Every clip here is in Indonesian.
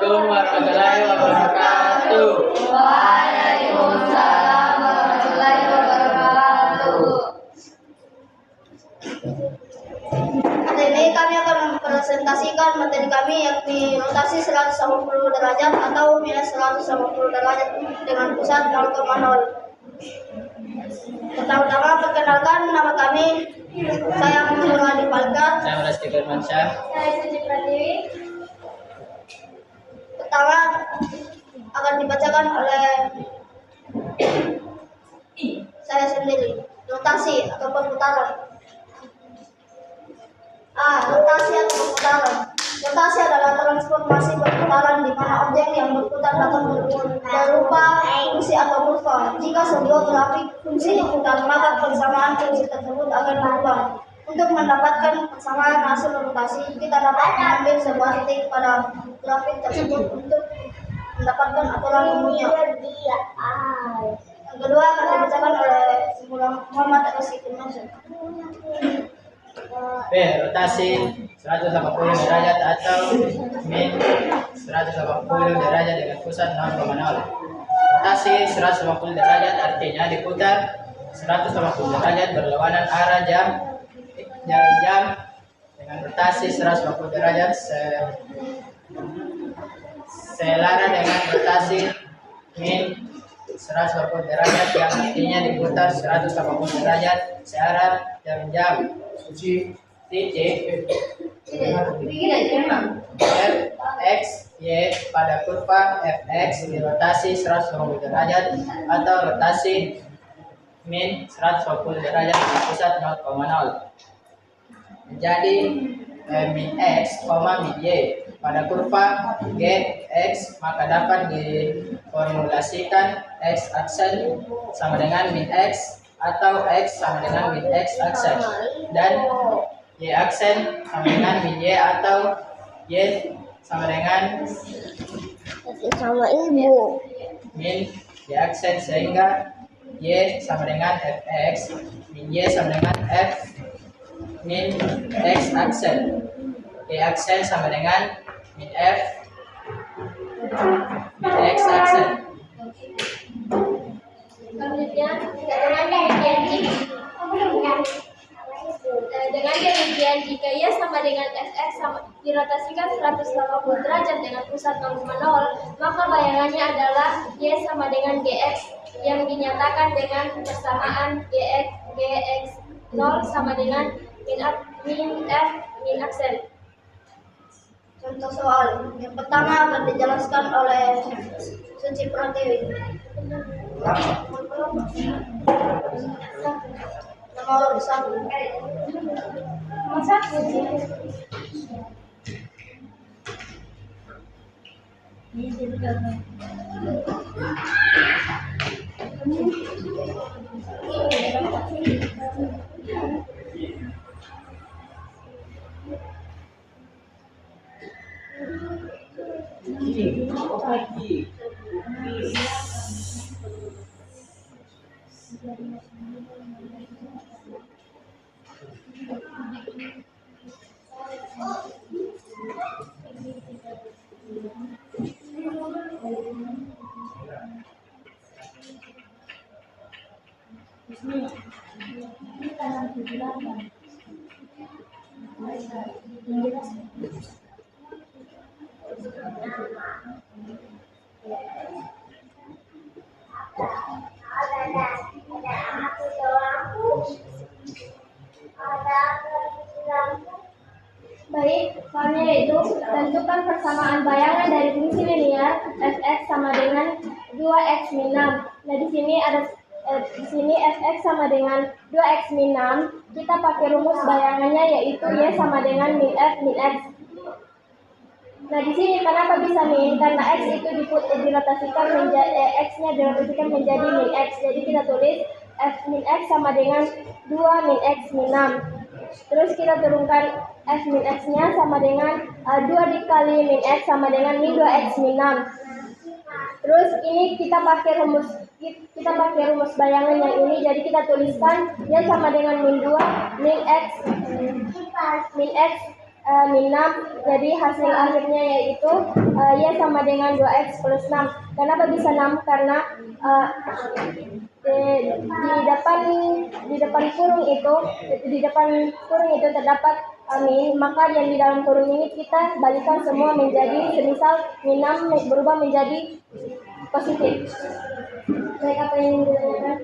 Assalamualaikum warahmatullahi wabarakatuh. Waalaikumsalam warahmatullahi wabarakatuh. Hari ini kami akan mempresentasikan materi kami yakni rotasi 180 derajat atau minus 180 derajat dengan pusat 0,0. Pertama-tama perkenalkan nama kami. Saya Muhammad Adi Falka. Saya Rasti Firmansyah. Saya Suci Pratiwi. Pertama akan dibacakan oleh saya sendiri. Rotasi atau perputaran. Rotasi atau perputaran. Rotasi adalah transformasi perputaran di mana objek yang berputar dapat berupa fungsi atau kurva. Jika sebuah grafik fungsi diputar, maka persamaan fungsi tersebut akan berubah. Untuk mendapatkan persamaan hasil rotasi, kita dapat mengambil sebuah titik pada grafik tersebut untuk mendapatkan aturan umumnya. Yang kedua akan dibacakan oleh Muhammad Rasti Firmansyah. B. Rotasi 180 derajat atau min 180 derajat dengan pusat 0,0. Rotasi 180 derajat artinya diputar 180 derajat berlawanan arah jam dengan rotasi 180 derajat selara dengan rotasi min 180 derajat yang artinya diputar 180 derajat searah jam titik fx y pada kurva fx dirotasi 180 derajat atau rotasi min 180 derajat di pusat 0,0 menjadi min x, min y pada kurva gx, maka dapat diformulasikan x aksen sama dengan min x atau x sama dengan min x aksen dan y aksen sama dengan min y atau y sama dengan Sama ibu. min y aksen sehingga y sama dengan fx, min y sama dengan f min x aksen, y aksen sama dengan min f min x aksen. Kemudian dengan demikian jika y sama dengan fx dirotasikan 180 derajat dengan pusat 0,0, maka bayangannya adalah y sama dengan gx yang dinyatakan dengan persamaan gx 0 sama dengan min f min aksen. Contoh soal yang pertama akan dijelaskan oleh Suci Pratiwi. Nomor 1. Baik, soalnya yaitu tentukan persamaan bayangan dari fungsi linear fx sama dengan 2x min 6. Nah, di sini fx sama dengan 2x min 6. Kita pakai rumus bayangannya yaitu y sama dengan min f min x. Nah, di sini kenapa bisa min? Karena x itu dirotasikan menjadi x-nya dirotasikan menjadi min x. Jadi kita tulis f min x sama dengan 2 min x min 6. Terus kita turunkan f min x-nya sama dengan 2 dikali min x sama dengan min 2x min 6. Terus ini kita pakai rumus bayangan yang ini, jadi kita tuliskan y sama dengan min 2 min x min 6. Jadi hasil akhirnya yaitu Y sama dengan 2X plus 6. Kenapa bisa 6? Karena di depan kurung itu terdapat min, maka yang di dalam kurung ini kita balikan semua menjadi semisal min 6 berubah menjadi positif. Baik, apa yang ingin ditanyakan?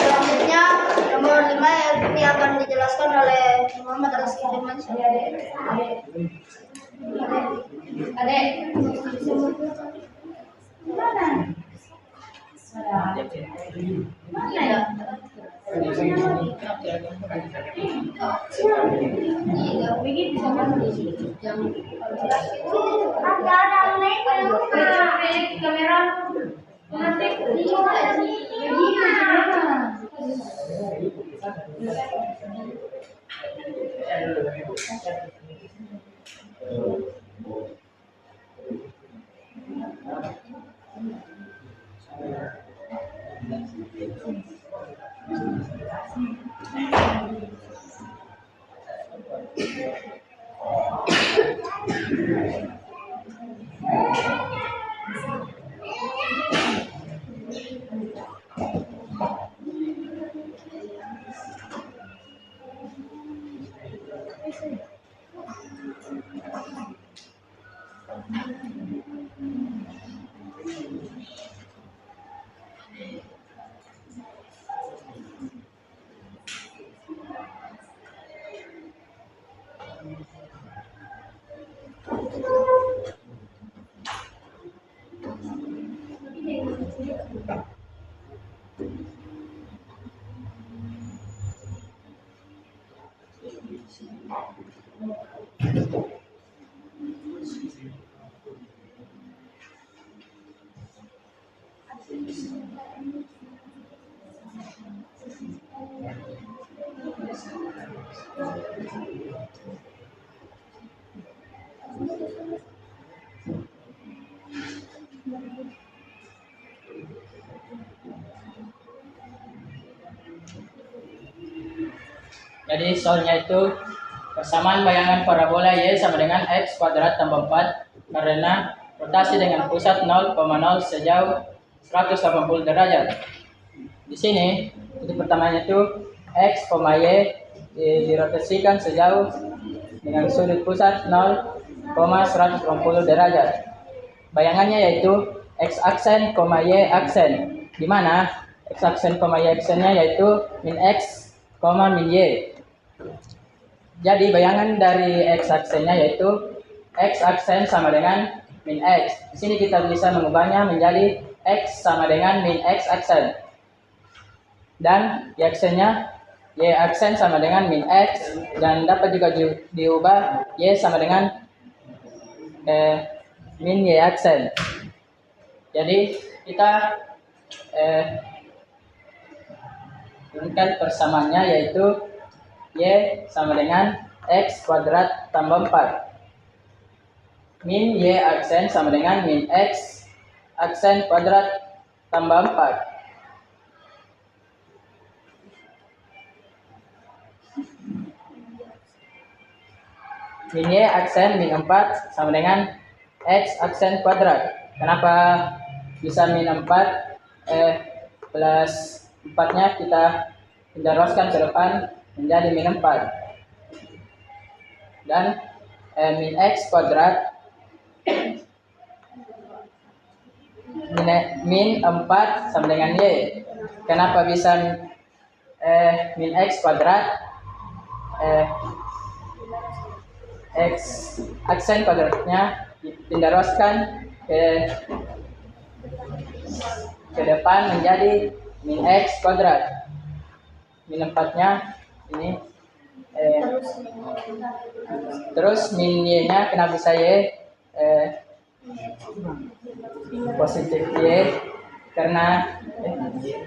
Selanjutnya nomor 5 ini akan dijelaskan oleh Muhammad Rizky Firmansyah. Adek. Jadi soalnya itu persamaan bayangan parabola Y sama dengan X kuadrat tambah 4 karena rotasi dengan pusat 0,0 sejauh 180 derajat. Di sini itu pertamanya itu X, Y dirotasikan sejauh dengan sudut pusat 0,180 derajat. Bayangannya yaitu X aksen, Y aksen, di mana X aksen, Y aksennya yaitu min X, min Y. Jadi bayangan dari X aksennya yaitu X aksen sama dengan min X. Di sini kita bisa mengubahnya menjadi X sama dengan min X aksen. Dan Y aksennya Y aksen sama dengan min X, dan dapat juga diubah Y sama dengan min Y aksen. Jadi kita turunkan persamaannya yaitu Y sama dengan X kuadrat tambah 4 min Y aksen sama dengan min X aksen kuadrat tambah 4 min Y aksen min 4 sama dengan X aksen kuadrat. Kenapa bisa min 4 plus 4 nya kita teruskan ke depan menjadi min 4 dan min X kuadrat min 4 sama dengan Y. Kenapa bisa min X kuadrat? X aksen kuadratnya diteruskan ke depan menjadi min X kuadrat. Min 4 nya ini terus min Y nya kenapa bisa Y positif Y karena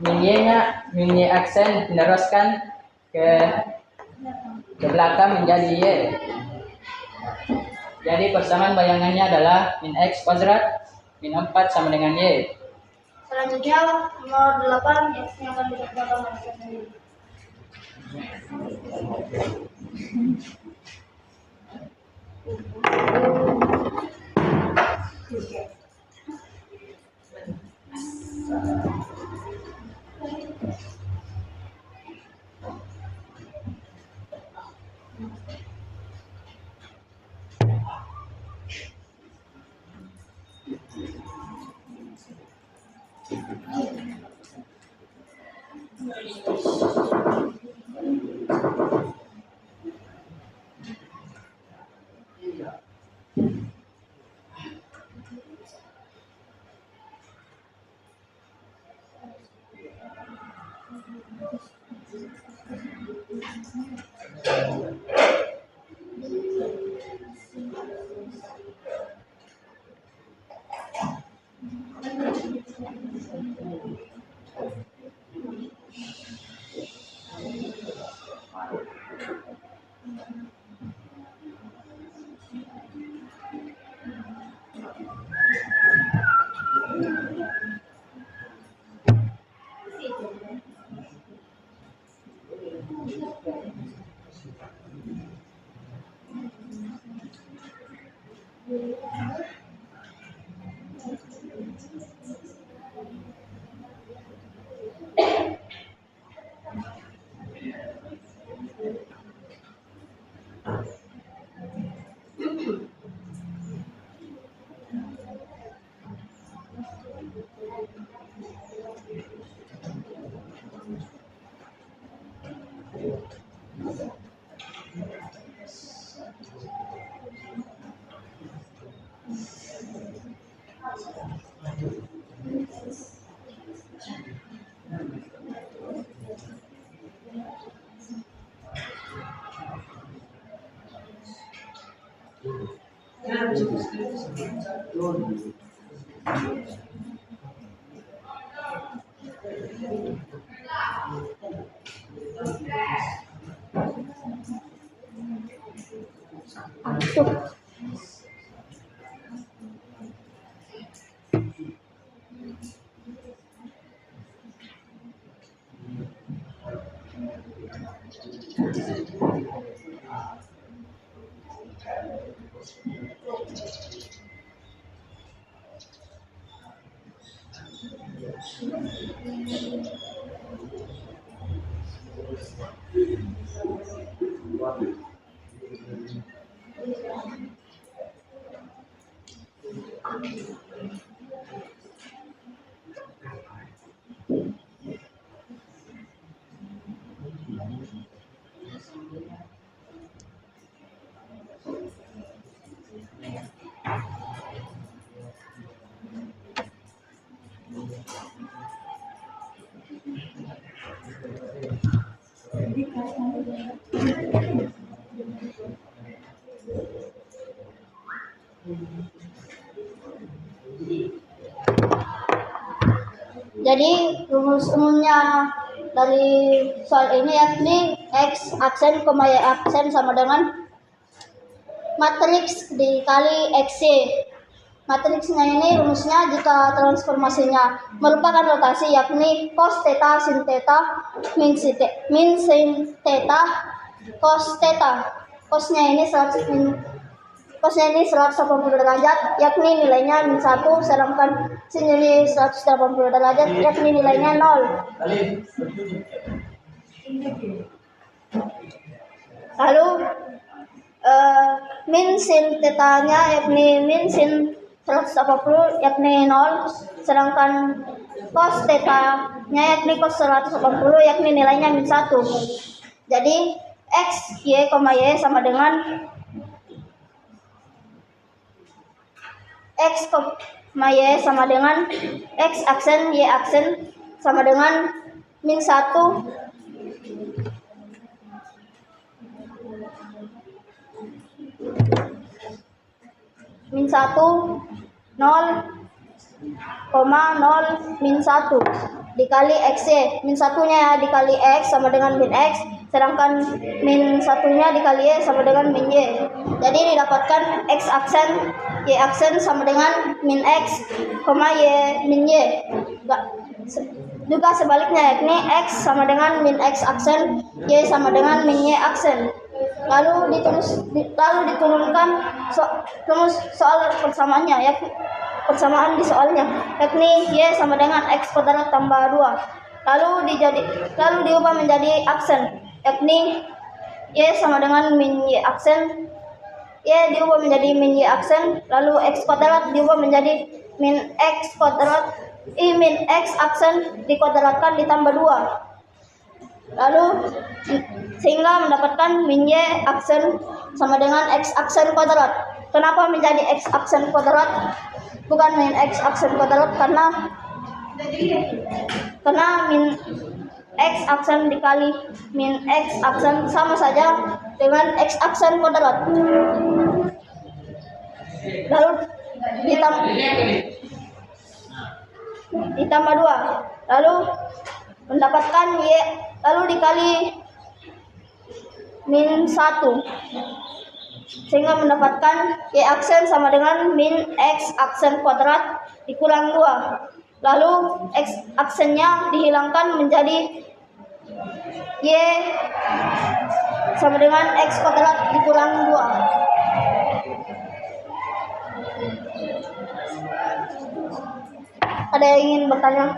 min Y nya min Y aksen meneruskan ke belakang menjadi Y. Jadi persamaan bayangannya adalah min X kuadrat min 4 sama dengan Y. Selanjutnya nomor 8 X yang akan dikerjakan oleh sendiri. Jadi rumus umumnya dari soal ini yakni X aksen, Y aksen sama dengan matriks dikali XY. Matriksnya ini rumusnya jika transformasinya merupakan rotasi yakni cos theta sin theta min sin theta cos theta. Cosnya ini 180 derajat yakni nilainya min 1, sedangkan sin ini 180 derajat yakni nilainya 0. Lalu min sin theta-nya yakni min sin 180 yakni 0, sedangkan cos theta-nya yakni cos 180 yakni nilainya min 1. Jadi X, Y, Y sama dengan X, Y sama dengan X aksen, Y aksen sama dengan min 1 min 1 0, 0 min 1 dikali XY. Min 1-nya dikali X sama dengan min X, sedangkan min 1-nya dikali Y sama dengan min Y. Jadi didapatkan X aksen, Y aksen sama dengan min X, Y min Y. Juga sebaliknya, yakni X sama dengan min X aksen, Y sama dengan min Y aksen. Lalu diturunkan soal persamaannya, yakni persamaan di soalnya, yakni Y sama dengan X kuadrat tambah 2. Lalu diubah menjadi aksen, yakni Y sama dengan min Y aksen. Y diubah menjadi min Y aksen, lalu X kuadrat diubah menjadi min X kuadrat, min X aksen dikuadratkan ditambah 2. Lalu sehingga mendapatkan min Y aksen sama dengan X aksen kuadrat. Kenapa menjadi X aksen kuadrat bukan min X aksen kuadrat? Karena min X aksen dikali min X aksen sama saja dengan X aksen kuadrat. Lalu ditambah 2. Lalu mendapatkan Y, lalu dikali min 1. Sehingga mendapatkan Y aksen sama dengan min X aksen kuadrat dikulang 2. Lalu X aksennya dihilangkan menjadi Y sama dengan X kuadrat dikulang 2. Ada yang ingin bertanya?